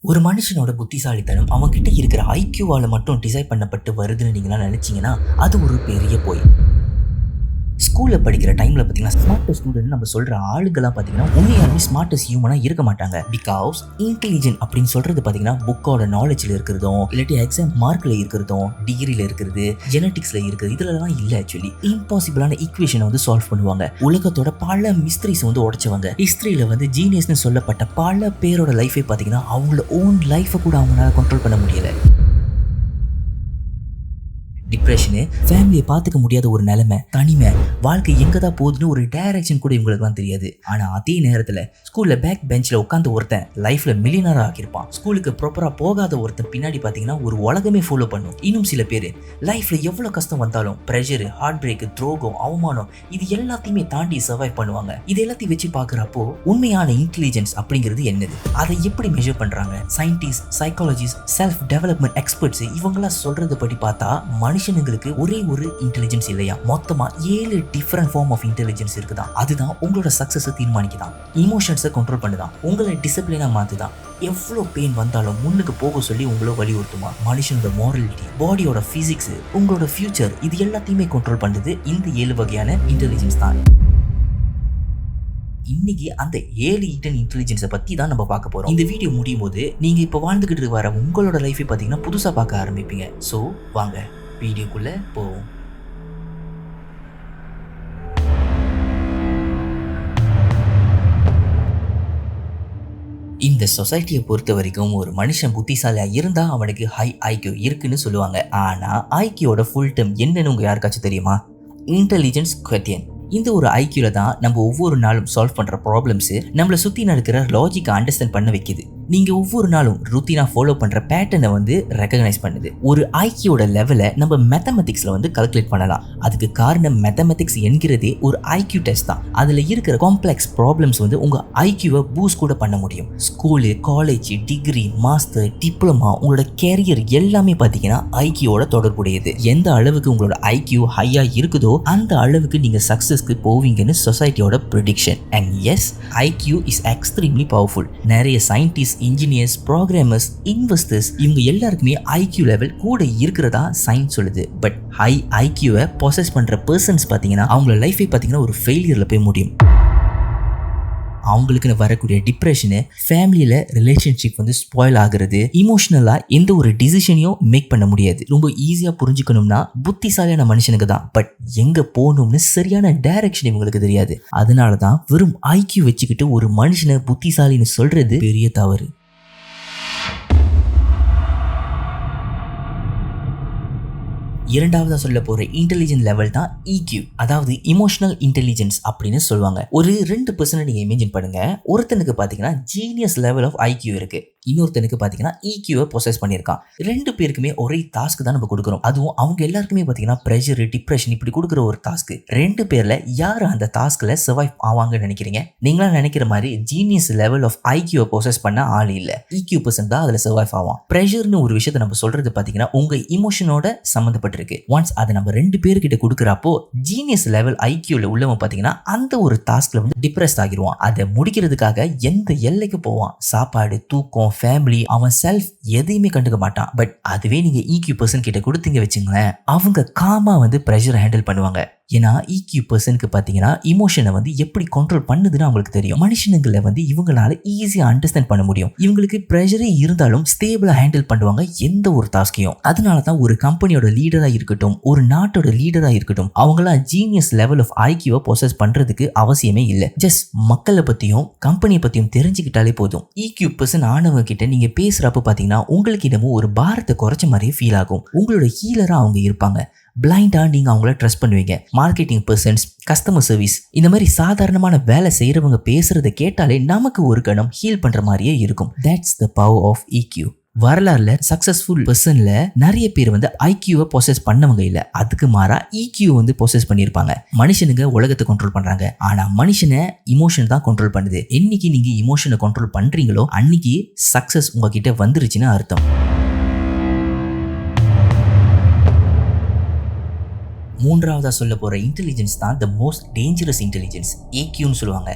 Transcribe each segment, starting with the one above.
ஒரு மனுஷனோட புத்திசாலித்தனம் அவன்கிட்ட இருக்கிற ஐக்கியூவால மட்டும் டிசைன் பண்ணப்பட்டு வருதுன்னு நீங்களா நினைச்சீங்கன்னா அது ஒரு பெரிய பொய். ஸ்கூலில் படிக்கிற டைமில் பார்த்தீங்கன்னா ஸ்மார்ட்டஸ்ட் ஸ்டூடெண்ட் நம்ம சொல்கிற ஆளுங்கெல்லாம் பார்த்தீங்கன்னா உண்மையாலுமே ஸ்மார்ட்டஸ்ட் ஹியூமனாக இருக்க மாட்டாங்க. பிகாஸ் இன்டெலிஜென்ட் அப்படின்னு சொல்கிறது பார்த்தீங்கன்னா புக்கோட நாலேஜில் இருக்கிறதும் இல்லாட்டி எக்ஸாம் மார்க்கில் இருக்கிறதும் டிகிரியில் இருக்கிறது ஜெனட்டிக்ஸில் இருக்குது இதெல்லாம் இல்லை. ஆக்சுவலி இம்பாசிபிளான ஈக்குவேஷனை வந்து சால்வ் பண்ணுவாங்க. உலகத்தோட பல மிஸ்ட்ரிஸ் வந்து உடைச்சவங்க. ஹிஸ்ட்ரியில் வந்து ஜீனியஸ்னு சொல்லப்பட்ட பல பேரோட லைஃபே பார்த்தீங்கன்னா அவங்களோட ஓன் லைஃபை கூட அவங்களால கண்ட்ரோல் பண்ண முடியலை. டிப்ரெஷனு, ஃபேமிலியை பார்த்துக்க முடியாத ஒரு நிலைமை, தனிமை, வாழ்க்கை எங்கே தான் போகுதுன்னு ஒரு டைரக்ஷன் கூட இவங்களுக்குலாம் தெரியாது. ஆனால் அதே நேரத்தில் ஸ்கூலில் பேக் பெஞ்சில் உட்காந்து ஒருத்தன் லைஃப்பில் மில்லியனராக ஆக்கியிருப்பான். ஸ்கூலுக்கு ப்ராப்பராக போகாத ஒருத்தன் பின்னாடி பார்த்தீங்கன்னா ஒரு உலகமே ஃபாலோ பண்ணும். இன்னும் சில பேர் லைஃப்பில் எவ்வளோ கஷ்டம் வந்தாலும் ப்ரெஷரு, ஹார்ட் பிரேக்கு, துரோகம், அவமானம் இது எல்லாத்தையுமே தாண்டி சர்வைவ் பண்ணுவாங்க. இது எல்லாத்தையும் வச்சு பார்க்குறப்போ உண்மையான இன்டெலிஜென்ஸ் அப்படிங்கிறது என்னது, அதை எப்படி மெஷர் பண்ணுறாங்க? Scientist, psychologist, self development experts இவங்களாம் சொல்கிறத படி பார்த்தா மனுஷனுங்களுக்கு ஒரே ஒரு இன்டெலிஜென்ஸ் இல்லையா, மொத்தமா 7 டிஃபரெண்ட் ஃபார்ம் ஆஃப் இன்டெலிஜென்ஸ் இருக்குதான். அதுதான் உங்களோட சக்சஸை தீர்மானிக்குதான், இமோஷன்ஸை கண்ட்ரோல் பண்ணுதான், உங்களை டிசிப்ளினா மாத்துதான், எவ்வளோ பெயின் வந்தாலும் முன்னுக்கு போக சொல்லி உங்களை வலியுறுத்துமா, மனுஷனோட மாரலிட்டி, பாடியோட பிசிக்ஸ், உங்களோட ஃபியூச்சர் இது எல்லாத்தையுமே கண்ட்ரோல் பண்ணுது இந்த 7 வகையான இன்டெலிஜென்ஸ் தான். இன்னைக்கு அந்த 7 ஹிடன் இன்டெலிஜென்ஸை பற்றி தான் நம்ம பார்க்க போகிறோம். இந்த வீடியோ முடியும் போது நீங்கள் இப்போ வாழ்ந்துக்கிட்டு வர உங்களோட லைஃபை பார்த்தீங்கன்னா புதுசாக பார்க்க ஆரம்பிப்பீங்க. ஸோ வாங்க வீடியோக்குள்ளே போவோம். இந்த சொசைட்டியை பொறுத்த வரைக்கும் ஒரு மனுஷன் புத்திசாலியாக இருந்தால் அவனுக்கு ஹை ஐக்யூ இருக்குன்னு சொல்லுவாங்க. ஆனால் ஐக்யூவோட ஃபுல் டேர்ம் என்னன்னு உங்கள் யாருக்காச்சும் தெரியுமா? இன்டெலிஜென்ஸ் குவெட்டியன். இந்த ஒரு ஐக்யூல தான் நம்ம ஒவ்வொரு நாளும் சால்வ் பண்ணுற ப்ராப்ளம்ஸு நம்மளை சுற்றி நடக்கிற லாஜிக்கை அண்டர்ஸ்டாண்ட் பண்ண வைக்கிது. நீங்கள் ஒவ்வொரு நாளும் ருத்தீனாக ஃபாலோ பண்ணுற பேட்டர்னை வந்து ரெக்கக்னைஸ் பண்ணுது. ஒரு ஐக்யூவோட லெவலை நம்ம மேத்தமெட்டிக்ஸில் வந்து கால்குலேட் பண்ணலாம். அதுக்கு காரணம் மேத்தமெட்டிக்ஸ் என்கிறதே ஒரு ஐக்யூ டெஸ்ட் தான். அதில் இருக்கிற காம்ப்ளெக்ஸ் ப்ராப்ளம்ஸ் வந்து உங்கள் ஐக்யூவை பூஸ்ட் கூட பண்ண முடியும். School, college, degree, master, diploma, உங்களோட கேரியர் எல்லாமே பார்த்தீங்கன்னா ஐக்யூவோட தொடர்புடையது. எந்த அளவுக்கு உங்களோட ஐக்யூ ஹையாக இருக்குதோ அந்த அளவுக்கு நீங்கள் சக்ஸஸ்க்கு போவீங்கன்னு சொசைட்டியோட prediction. And yes, IQ is extremely powerful. நிறைய சயின்டிஸ்ட், இன்ஜினியர்ஸ், ப்ரோக்ராமர்ஸ், இன்வெஸ்டர்ஸ் இவங்க எல்லாருக்குமே ஐக்யூ லெவல் கூட இருக்கிறதா சயின்ஸ் சொல்லுது. பட் ஹை ஐக்யூவை பொசஸ் பண்ற பர்சன்ஸ் பார்த்தீங்கன்னா அவங்களோட லைஃபை பார்த்தீங்கன்னா ஒரு ஃபெயிலியரில் போய் முடியும். அவங்களுக்குன்னு வரக்கூடிய டிப்ரெஷனு, ஃபேமிலியில் ரிலேஷன்ஷிப் வந்து ஸ்பாயில் ஆகுறது, இமோஷனலாக எந்த ஒரு டிசிஷனையும் மேக் பண்ண முடியாது. ரொம்ப ஈஸியாக புரிஞ்சுக்கணும்னா புத்திசாலியான மனுஷனுக்கு தான். பட் எங்கே போகணும்னு சரியான டைரக்ஷன் இவங்களுக்கு தெரியாது. அதனால தான் வெறும் ஐக்யூ வச்சுக்கிட்டு ஒரு மனுஷனை புத்திசாலின்னு சொல்றது பெரிய தவறு. இரண்டாவதாக சொல்ல போகிற இன்டெலிஜென்ட் லெவல் தான் EQ, அதாவது இமோஷனல் இன்டெலிஜென்ஸ் அப்படின்னு சொல்லுவாங்க. ஒரு 2% நீங்கள் இமேஜின் பண்ணுங்க. ஒருத்தனுக்கு பார்த்தீங்கன்னா ஜீனியஸ் லெவல் ஆஃப் IQ இருக்கு, இன்னொருத்தனுக்கு பார்த்தீங்கன்னா EQ-வை பொசஸ் பண்ணியிருக்கான். 2 பேருக்குமே ஒரே டாஸ்க் தான் நம்ம கொடுக்குறோம். அதுவும் அவங்க எல்லாருக்குமே பார்த்தீங்கன்னா ப்ரெஷர், டிப்ரெஷன் இப்படி கொடுக்குற ஒரு டாஸ்க். 2 பேரில் யார் அந்த டாஸ்கில் சர்வைவ் ஆவாங்கன்னு நினைக்கிறீங்க? நீங்களா நினைக்கிற மாதிரி ஜீனியஸ் லெவல் ஆஃப் IQ-வை பொசஸ் பண்ண ஆள் இல்லை. EQ பர்சன் தான் அதில் சர்வைவ் ஆவான். ப்ரெஷர்னு ஒரு விஷயத்தை நம்ம சொல்றது பார்த்தீங்கன்னா உங்கள் இமோஷனோட சம்மந்தப்பட்டிருக்கு. ஒன்ஸ் அதை நம்ம 2 பேர்கிட்ட கொடுக்குறப்போ ஜீனியஸ் லெவல் IQ-ல உள்ளவன் பார்த்தீங்கன்னா அந்த ஒரு டாஸ்க்ல வந்து டிப்ரெஸ்ட் ஆகிடுவான். அதை முடிக்கிறதுக்காக எந்த எல்லைக்கு போவான். சாப்பாடு, தூக்கம், ஃபேமிலி, அவன் செல்ஃப் எதையுமே கண்டுக்க மாட்டான். பட் அதுவே நீங்க EQ பர்சன் கிட்ட கொடுத்தீங்க வச்சுங்களேன், அவங்க காமா வந்து ப்ரெஷரை ஹேண்டில் பண்ணுவாங்க. ஏன்னா EQ பர்சனுக்கு பார்த்தீங்கன்னா இமோஷனை வந்து எப்படி கண்ட்ரோல் பண்ணுதுன்னு அவங்களுக்கு தெரியும். மனுஷனுங்களை வந்து இவங்களால ஈஸியாக அண்டர்ஸ்டாண்ட் பண்ண முடியும். இவங்களுக்கு ப்ரெஷரே இருந்தாலும் ஸ்டேபிளாக ஹேண்டில் பண்ணுவாங்க எந்த ஒரு டாஸ்கையும். அதனால தான் ஒரு கம்பெனியோட லீடராக இருக்கட்டும், ஒரு நாட்டோட லீடராக இருக்கட்டும், அவங்களாம் ஜீனியஸ் லெவல் ஆஃப் IQ-வை பொசஸ் பண்ணுறதுக்கு அவசியமே இல்லை. ஜஸ்ட் மக்களை பற்றியும் கம்பெனியை பற்றியும் தெரிஞ்சுக்கிட்டாலே போதும். EQ பர்சன் ஆனவங்க கிட்ட நீங்கள் பேசுகிறப்ப பார்த்தீங்கன்னா உங்களுக்கு இன்னமும் ஒரு பாரத்தை குறைச்ச மாதிரியே ஃபீல் ஆகும். உங்களோட ஹீலராக அவங்க இருப்பாங்க. பிளைண்டாக நீங்கள் அவங்கள ட்ரஸ்ட் பண்ணுவீங்க. மார்க்கெட்டிங் பர்சன்ஸ், கஸ்டமர் சர்வீஸ் இந்த மாதிரி சாதாரணமான வேலை செய்கிறவங்க பேசுகிறத கேட்டாலே நமக்கு ஒரு கணம் ஹீல் பண்ணுற மாதிரியே இருக்கும். That's the power of EQ. வரலாறுல சக்சஸ்ஃபுல் பர்சன்ல நிறைய பேர் வந்து IQ-வை பொசஸ் பண்ணவங்க இல்லை, அதுக்கு மாறா EQ வந்து பொசஸ் பண்ணியிருப்பாங்க. மனுஷனுங்க உலகத்தை கண்ட்ரோல் பண்றாங்க, ஆனா மனுஷனை இமோஷன் தான் கண்ட்ரோல் பண்ணுது. என்னைக்கு நீங்க இமோஷனை கண்ட்ரோல் பண்றீங்களோ அன்னைக்கு சக்சஸ் உங்ககிட்ட வந்துருச்சுன்னு அர்த்தம். மூன்றாவதாக சொல்ல போகிற இன்டெலிஜென்ஸ் தான் த மோஸ்ட் டேஞ்சரஸ் இன்டெலிஜென்ஸ், EQ-ன்னு சொல்லுவாங்க.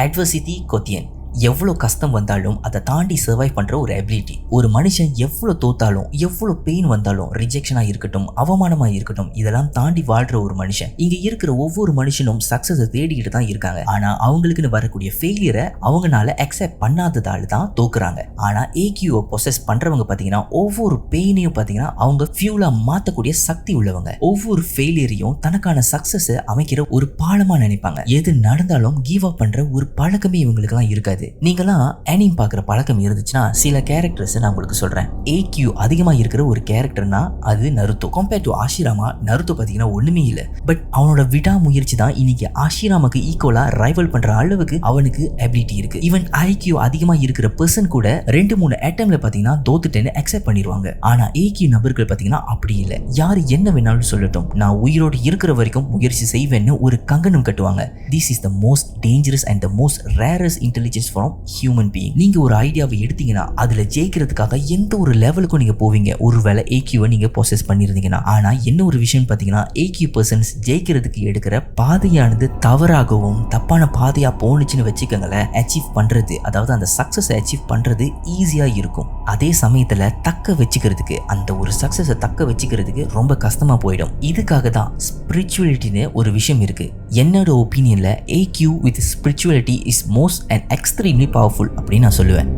அட்வர்சிட்டி கொத்தியன். எவ்வளவு கஷ்டம் வந்தாலும் அதை தாண்டி சர்வைவ் பண்ற ஒரு எபிலிட்டி. ஒரு மனுஷன் எவ்வளவு தோத்தாலும் எவ்வளவு பெயின் வந்தாலும் ரிஜெக்ஷனா இருக்கட்டும் அவமானமா இருக்கட்டும் இதெல்லாம் தாண்டி வாழ்ற ஒரு மனுஷன். இங்க இருக்கிற ஒவ்வொரு மனுஷனும் சக்சஸ் தேடிக்கிட்டு தான் இருக்காங்க. ஆனா அவங்களுக்குன்னு வரக்கூடிய ஃபெயிலியரை அவங்கனால அக்செப்ட் பண்ணாததால தான் தோக்குறாங்க. ஆனா ஏக்யூவை பொசஸ் பண்றவங்க பாத்தீங்கன்னா ஒவ்வொரு பெயினையும் பாத்தீங்கன்னா அவங்க ஃபியூலா மாத்தக்கூடிய சக்தி உள்ளவங்க. ஒவ்வொரு ஃபெயிலியரையும் தனக்கான சக்சஸ் அமைக்கிற ஒரு பாலமா நினைப்பாங்க. எது நடந்தாலும் கிவ் அப் பண்ற ஒரு பழக்கமே இவங்களுக்கு எல்லாம் இருக்காது. நீங்களாம் அனிம் பாக்குற பழக்கம் இருந்துச்சுன்னா சில கேரக்டர்ஸ் நான் உங்களுக்கு சொல்றேன். ஏக்யூ அதிகமா இருக்கிற ஒரு கேரக்டர்னா அது நருட்டோ. கம்பேர் டு ஆஷிராமா, நருட்டோ பாத்தீங்கன்னா ஒண்ணுமே இல்ல. பட் அவனோட விடாமுயற்சி தான் இன்னைக்கு ஆஷிராமாக்கு ஈக்குவலா ரைவல் பண்ற அளவுக்கு அவனுக்கு எபிலிட்டி இருக்கு. ஈவன் ஐக்யூ அதிகமா இருக்கிற பர்சன் கூட 2-3 அட்டம்ல பாத்தீங்கன்னா தோத்துட்டேன்னு அக்செப்ட் பண்ணிடுவாங்க. ஆனா ஏக்யூ நபர்கள் பாத்தீங்கன்னா அப்படி இல்ல. யாரு என்ன வேணாலும் சொல்லட்டும், நான் உயிரோடு இருக்கிற வரைக்கும் முயற்சி செய்வேன்னு ஒரு கங்கணம் கட்டுவாங்க. This is the most dangerous and the most rarest intelligence from human being. நீங்க ஒரு ஐடியாவை எடுத்தீங்கன்னா அதுல ஜெயிக்கிறதுக்காக எந்த ஒரு லெவலுக்கும் நீங்க போவீங்க ஒருவேளை ஏக்யூவை நீங்க ப்ராசஸ் பண்ணிருந்தீங்கன்னா. ஆனா என்ன ஒரு விஷயம் பாத்தீங்கன்னா ஏக்யூ பர்சன்ஸ் ஜெயிக்கிறதுக்கு எடுக்கிற பாதையானது தவறாகவும் தப்பான பாதையா போனுச்சுன்னு வச்சுக்கோங்களேன், அச்சீவ் பண்றது அதாவது அந்த சக்சஸ் அச்சீவ் பண்றது ஈஸியா இருக்கும். அதே சமயத்துல தக்க வச்சுக்கிறதுக்கு அந்த ஒரு சக்சஸை தக்க வச்சுக்கிறதுக்கு ரொம்ப கஷ்டமா போயிடும். இதுக்காக தான் ஸ்பிரிச்சுவலிட்டின்னு ஒரு விஷயம் இருக்கு. என்னோட ஒப்பீனியன்ல EQ with spirituality is most and extremely powerful அப்படின்னு நான் சொல்லுவேன்.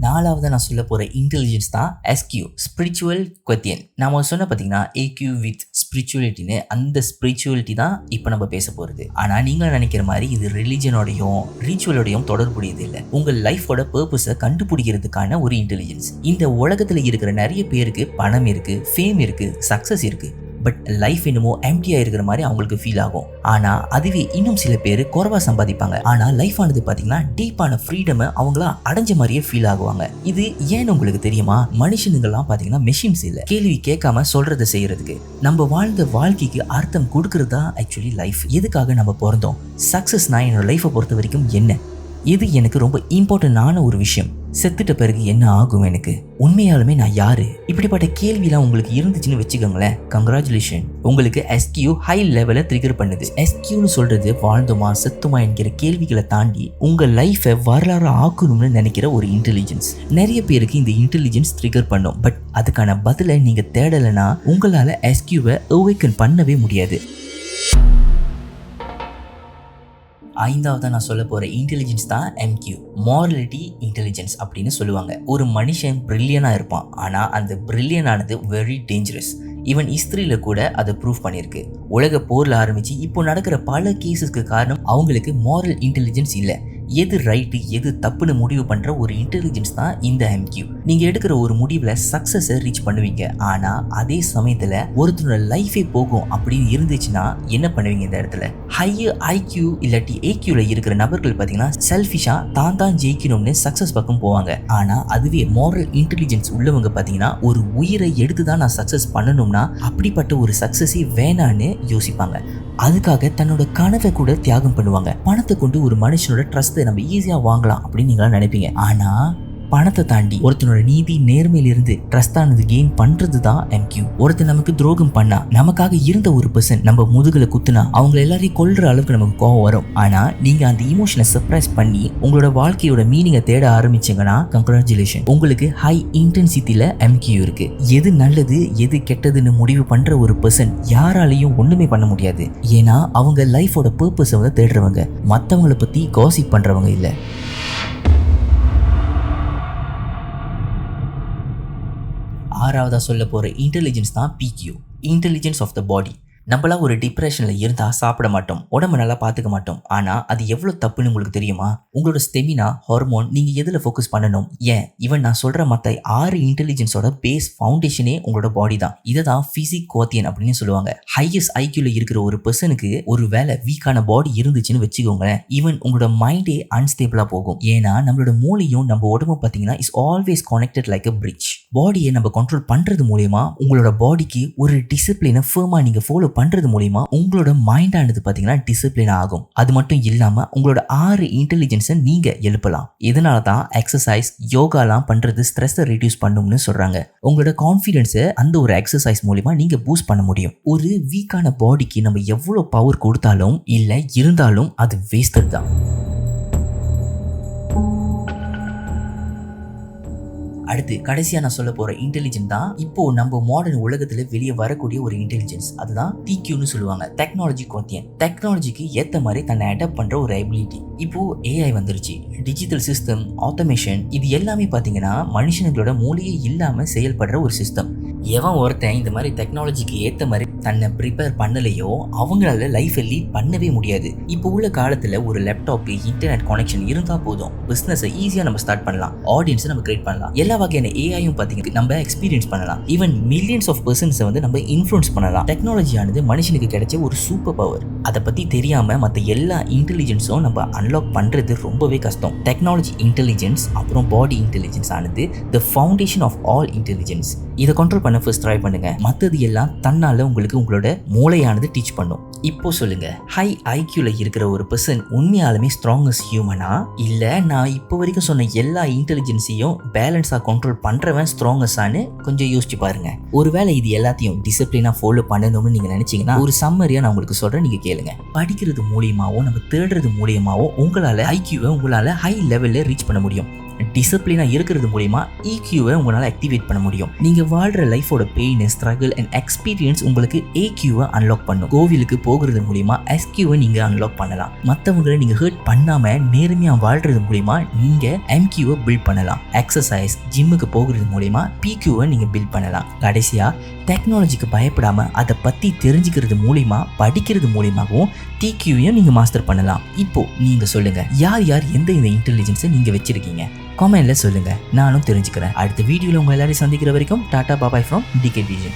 நாலாவது நான் சொல்ல போற இன்டெலிஜென்ஸ் தான் எஸ்கியூ, ஸ்பிரிச்சுவல் குவத்தியன். நாம சொன்ன பார்த்தீங்கன்னா ஏக்யூ வித் ஸ்பிரிச்சுவலிட்டின்னு, அந்த ஸ்பிரிச்சுவலிட்டி தான் இப்போ நம்ம பேச போறது. ஆனா நீங்க நினைக்கிற மாதிரி இது ரிலிஜனோடையும் ரிச்சுவலோடையும் தொடர்புடையது இல்லை. உங்கள் லைஃபோட பர்பஸை கண்டுபிடிக்கிறதுக்கான ஒரு இன்டெலிஜென்ஸ். இந்த உலகத்துல இருக்கிற நிறைய பேருக்கு பணம் இருக்கு, ஃபேம் இருக்கு, சக்சஸ் இருக்கு. பட் லைஃப் என்னமோ எம்டியா இருக்கிற மாதிரி அவங்களுக்கு ஃபீல் ஆகும். ஆனா அதுவே இன்னும் சில பேர் குறைவா சம்பாதிப்பாங்க. ஆனா லைஃப் ஆனது பாத்தீங்கன்னா டீப்பான ஃப்ரீடம் அவங்களா அடைஞ்ச மாதிரியே ஃபீல் ஆகுவாங்க. இது ஏன்னு உங்களுக்கு தெரியுமா? மனுஷனுங்கெல்லாம் பாத்தீங்கன்னா மெஷின்ஸ் இல்ல. கேள்வி கேட்காம சொல்றதை செய்யறதுக்கு. நம்ம வாழ்ந்த வாழ்க்கைக்கு அர்த்தம் கொடுக்கறது தான் ஆக்சுவலி லைஃப். எதுக்காக நம்ம பிறந்தோம்? சக்சஸ்னா என்னோட லைஃபை பொறுத்த வரைக்கும் என்ன? இது எனக்கு ரொம்ப இம்பார்ட்டன்டான ஒரு விஷயம். செத்துட்ட பிறகு என்ன ஆகும் எனக்கு? உண்மையாலுமே நான் யாரு? இப்படிப்பட்ட கேள்விலாம் உங்களுக்கு இருந்துச்சுன்னு வச்சுக்கோங்களேன், கங்க்ராச்சுலேஷன், உங்களுக்கு எஸ்கியூ ஹை லெவலை ட்ரிகர் பண்ணுது. எஸ்கியூன்னு சொல்றது வாழ்ந்தோமா செத்துமா என்கிற கேள்விகளை தாண்டி உங்க லைஃபை வரலாறு ஆக்கணும்னு நினைக்கிற ஒரு இன்டெலிஜென்ஸ். நிறைய பேருக்கு இந்த இன்டெலிஜென்ஸ் ட்ரிகர் பண்ணும். பட் அதுக்கான பதிலை நீங்க தேடலைன்னா உங்களால எஸ்கியூவை அவேக்கன் பண்ணவே முடியாது. ஐந்தாவது நான் சொல்ல போற இன்டெலிஜென்ஸ் தான் எம்கியூ, மாரலிட்டி இன்டெலிஜென்ஸ் அப்படின்னு சொல்லுவாங்க. ஒரு மனுஷன் பிரில்லியனா இருப்பான், ஆனா அந்த பிரில்லியனானது வெரி டேஞ்சரஸ். ஈவன் ஹிஸ்டரியில கூட அதை ப்ரூவ் பண்ணியிருக்கு. உலக போர்ல ஆரம்பிச்சு இப்போ நடக்கிற பல கேசஸ்க்கு காரணம் அவங்களுக்கு மாரல் இன்டெலிஜென்ஸ் இல்லை. எது ரைட்டு எது தப்புன்னு முடிவு பண்ற ஒரு இன்டெலிஜென்ஸ் தான் இந்த எம்கியூ. நீங்க எடுக்கிற ஒரு முடிவுல சக்சஸை ரீச் பண்ணுவீங்க. ஆனா அதே சமயத்துல ஒருத்தரோட லைஃபே போகும் அப்படின்னு இருந்துச்சுன்னா என்ன பண்ணுவீங்க? இந்த இடத்துல ஹையர் ஐக்யூ இல்லாட்டி ஏக்யூல இருக்கிற நபர்கள் பாத்தீங்கன்னா செல்ஃபிஷா தான் ஜெயிக்கணும்னு சக்சஸ் பக்கம் போவாங்க. ஆனா அதுவே மாரல் இன்டெலிஜென்ஸ் உள்ளவங்க பாத்தீங்கன்னா ஒரு உயிரை எடுத்துதான் நான் சக்சஸ் பண்ணணும்னா அப்படிப்பட்ட ஒரு சக்சஸே வேணான்னு யோசிப்பாங்க. அதுக்காக தன்னோட கனவை கூட தியாகம் பண்ணுவாங்க. பணத்தை கொண்டு ஒரு மனுஷனோட ட்ரஸ்ட்டை நம்ம ஈஸியா வாங்கலாம் அப்படின்னு நீங்களா நினைப்பீங்க. ஆனா பணத்தை தாண்டி ஒருத்தனோட நீதி நேர்மையிலிருந்து ட்ரஸ்டானது கெயின் பண்றது தான் எம்கியூ. ஒருத்தர் நமக்கு துரோகம் பண்ணா, நமக்காக இருந்த ஒரு பர்சன் நம்ம முதுகுல குத்துனா அவங்க எல்லாரையும் கொல்ற அளவுக்கு நமக்கு கோவம் வரும். ஆனா நீங்க அந்த இமோஷனை சர்ப்ரைஸ் பண்ணி உங்களோட வாழ்க்கையோட மீனிங்கை தேட ஆரம்பிச்சீங்கன்னா கங்க்ராச்சுலேஷன், உங்களுக்கு ஹை இன்டென்சிட்டியில எம்கியூ இருக்கு. எது நல்லது எது கெட்டதுன்னு முடிவு பண்ற ஒரு பர்சன் யாராலையும் ஒண்ணுமே பண்ண முடியாது. ஏன்னா அவங்க லைஃபோட பர்பஸை வந்து தேடுறவங்க, மற்றவங்களை பத்தி காசிப் பண்றவங்க இல்ல. ஆறாவதா சொல்ல போற இன்டெலிஜென்ஸ் தான் பிக்யூ, இன்டெலிஜென்ஸ் ஆஃப் த பாடி. நம்மளா ஒரு டிப்ரெஷன்ல இருந்தா சாப்பிட மாட்டோம், உடம்பு நல்லா பாத்துக்க மாட்டோம். ஆனா அது எவ்வளவு தப்புன்னு உங்களுக்கு தெரியுமா? உங்களோட ஸ்டெமினா, ஹார்மோன், நீங்க எதுல ஃபோக்கஸ் பண்ணணும்? ஏன் ஈவன் நான் சொல்ற மத்த 6 இன்டெலிஜென்ஸோட பேஸ் ஃபவுண்டேஷனே உங்களோட பாடி தான். இதை தான் பிசிக் குவாத்தியன் அப்படின்னு சொல்லுவாங்க. ஹையஸ்ட் ஐக்யூல இருக்கிற ஒரு பர்சனுக்கு ஒரு வேலை வீக்கான பாடி இருந்துச்சுன்னு வச்சுக்கோங்களேன், ஈவன் உங்களோட மைண்டே அன்ஸ்டேபிளா போகும். ஏன்னா நம்மளோட மூளையும் நம்ம உடம்பு பாத்தீங்கன்னா is always connected like a bridge. பாடியை நம்ம கண்ட்ரோல் பண்றது மூலமா உங்களோட பாடிக்கு ஒரு டிசிப்ளினை ஃபர்மா நீங்க ஃபாலோ பண்றது மூலமா உங்களோட மைண்ட் ஆனது பாத்தீங்கன்னா டிசிப்ளின் ஆகும். அது மட்டும் இல்லாம உங்களோட 6 இன்டெலிஜென்ஸை நீங்க எழுப்பலாம். இதனாலதான் எக்ஸசைஸ், யோகாலாம் பண்றது ஸ்ட்ரெஸ்ஸை ரெடியூஸ் பண்ணும்னு சொல்றாங்க. உங்களோட கான்ஃபிடன்ஸை அந்த ஒரு எக்ஸசைஸ் மூலமா நீங்க பூஸ்ட் பண்ண முடியும். ஒரு வீக்கான பாடிக்கு நம்ம எவ்வளவு பவர் கொடுத்தாலும் இல்ல இருந்தாலும் அது வேஸ்டட் தான். அடுத்து கடைசியா நான் சொல்ல போற இன்டெலிஜென்ஸ் தான் இப்போ நம்ம மாடர்ன் உலகத்துல வெளியே வரக்கூடிய ஒரு இன்டெலிஜென்ஸ். அதுதான் டிக்யூன்னு சொல்லுவாங்க. டெக்னாலஜி குவாத்தியன். டெக்னாலஜிக்கு ஏத்த மாதிரி தன்னை அடாப்ட் பண்ற ஒரு எபிலிட்டி. இப்போ ஏஐ வந்துருச்சு, டிஜிட்டல் சிஸ்டம், ஆட்டோமேஷன், இது எல்லாமே பாத்தீங்கன்னா மனுஷனுங்களோட மூளையே இல்லாம செயல்படுற ஒரு சிஸ்டம். எவன் ஒருத்தன் இந்த மாதிரி டெக்னாலஜிக்கு ஏற்ற மாதிரி தன்னை ப்ரிப்பேர் பண்ணலையோ அவங்களால லைஃப்பை லீட் பண்ணவே முடியாது. இப்போ உள்ள காலத்தில் ஒரு லேப்டாப், இன்டர்நெட் கனெக்ஷன் இருந்தால் போதும், பிஸ்னஸை ஈஸியாக நம்ம ஸ்டார்ட் பண்ணலாம், ஆடியன்ஸை நம்ம கிரியேட் பண்ணலாம், எல்லா வகையான ஏஐயும் பார்த்தீங்கன்னா நம்ம எக்ஸ்பீரியன்ஸ் பண்ணலாம், ஈவன் மில்லியன்ஸ் ஆஃப் பர்சன்ஸை வந்து நம்ம இன்ஃப்ளூயன்ஸ் பண்ணலாம். டெக்னாலஜியானது மனுஷனுக்கு கிடைச்ச ஒரு சூப்பர் பவர். அதை பற்றி தெரியாமல் மற்ற எல்லா இன்டெலிஜென்ஸும் நம்ம அன்லாக் பண்ணுறது ரொம்பவே கஷ்டம். டெக்னாலஜி இன்டெலிஜென்ஸ் அப்புறம் பாடி இன்டெலிஜென்ஸ் ஆனது the foundation of all intelligence. இதை கண்ட்ரோல் பண்ண ஃபர்ஸ்ட் ட்ரை பண்ணுங்க. மற்றது எல்லாம் தன்னால உங்களுக்கு உங்களோட மூளையானது டீச் பண்ணும். இப்போ சொல்லுங்க, ஹை ஐக்யூல இருக்கிற ஒரு பர்சன் உண்மையாலுமே ஸ்ட்ராங்கஸ்ட் ஹியூமனா, இல்ல நான் இப்போ வரைக்கும் சொன்ன எல்லா இன்டெலிஜென்ஸையும் பேலன்ஸா கண்ட்ரோல் பண்றவன் ஸ்ட்ராங்கஸ்டான்னு கொஞ்சம் யோசிச்சு பாருங்க. ஒருவேளை இது எல்லாத்தையும் டிசிப்ளினா ஃபாலோ பண்ணணும்னு நீங்க நினைச்சீங்கன்னா ஒரு சம்மரியா நான் உங்களுக்கு சொல்றேன், நீங்க கேளுங்க. படிக்கிறது மூலியமாவோ நம்ம தேடுறது மூலியமாவோ உங்களால ஐக்யூவை உங்களால ஹை லெவல்ல ரீச் பண்ண முடியும். டிசிப்ளினா இருக்கிறது மூலியமா EQவை உங்களால் ஆக்டிவேட் பண்ண முடியும். நீங்க வாழ்ற லைஃபோட பெயின், ஸ்ட்ரகிள் அண்ட் எக்ஸ்பீரியன்ஸ் உங்களுக்கு AQவை அன்லாக் பண்ணும். கோவிலுக்கு போகிறது மூலியமா SQவை நீங்க அன்லாக் பண்ணலாம். மற்றவங்களை நீங்க ஹர்ட் பண்ணாம நேர்மையா வாழ்றது மூலியமா நீங்க MQவை பில்ட் பண்ணலாம். எக்ஸசைஸ், ஜிம்முக்கு போகிறது மூலியமா PQவை நீங்க பில்ட் பண்ணலாம். கடைசியா டெக்னாலஜிக்கு பயப்படாம அதை பத்தி தெரிஞ்சுக்கிறது மூலியமா, படிக்கிறது மூலியமாகவும் TQவையும் நீங்க மாஸ்டர் பண்ணலாம். இப்போ நீங்க சொல்லுங்க, யார் யார் எந்த இந்த இன்டெலிஜென்ஸை நீங்க வச்சிருக்கீங்க? கமெண்ட்ல சொல்லுங்க, நானும் தெரிஞ்சுக்கிறேன். அடுத்த வீடியோல உங்க எல்லாரையும் சந்திக்கிற வரைக்கும் டாடா பாபாய் ஃப்ரம் DK Vision.